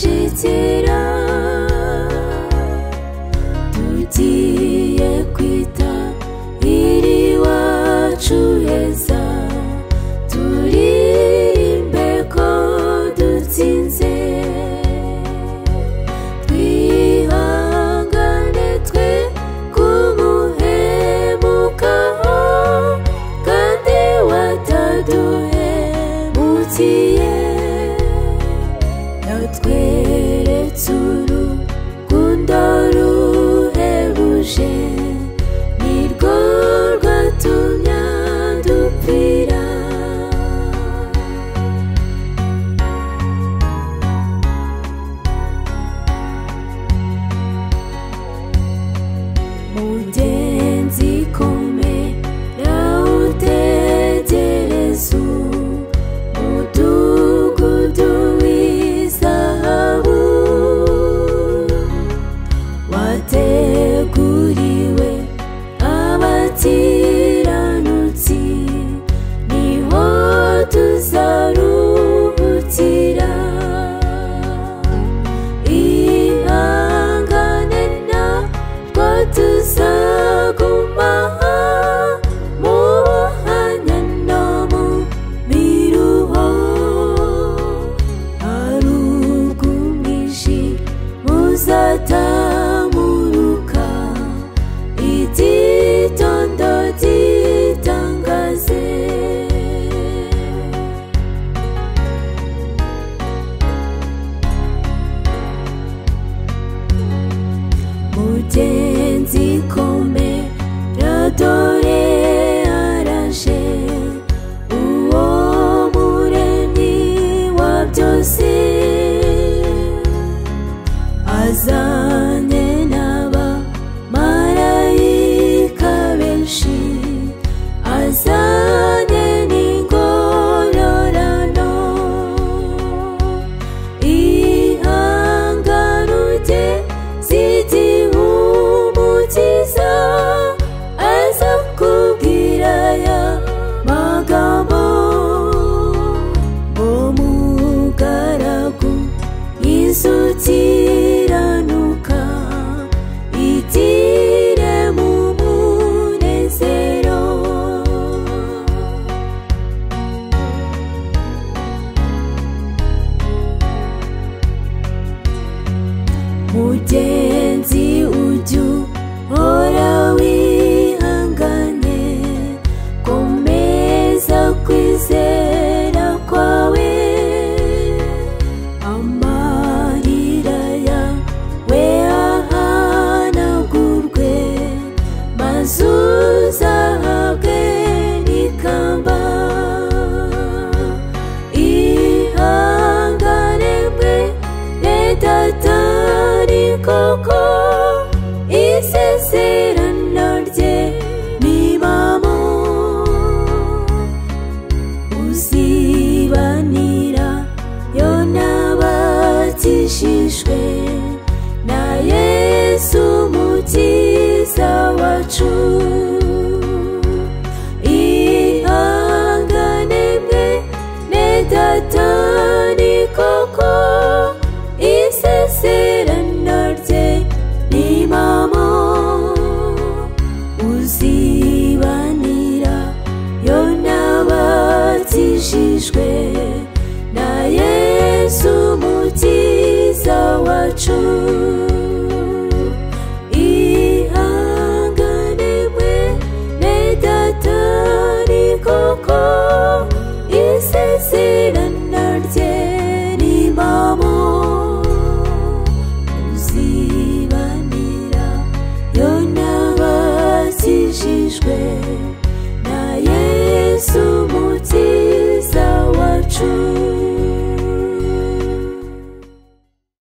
twashitira tugiye kwita iriwacu heza turirimbe ko dutsinze twihangane twe kumuhemukaho kandi wataduhemukiye yatweretse urukundo ruhebuje nirwo rwatumye dupfira mugenzi komera utegereze umudugudu w'izahabu wateguriwe abakiranutsi niho tuzaruhukira ihangane ntabwo tuzaguma mu buhanya no mu miruho hari ubw'umwijima uzatamuruka igitondo gitangaze mugenzi komera dore araje uwo muremyi wa byose azanye n'abamarayika benshi azanye n'ingororano ihangane ugeze umukiza aza kubwira aya magambo ngo mugaragu izukiranuka igire mu munezero mugenzi ujya uhora wihanganye komeza kwizera kwawe amarira yawe ahanagurwe maze uzahabwe n'ikamba ihangane mwene data ni koko isezerano rye ni impamo uzibanira yo n'abakijijwe na Yesu umukiza wacu ihangane mwene data ni koko isezerano rye ni impamo uzibanira yo n'abakijijwe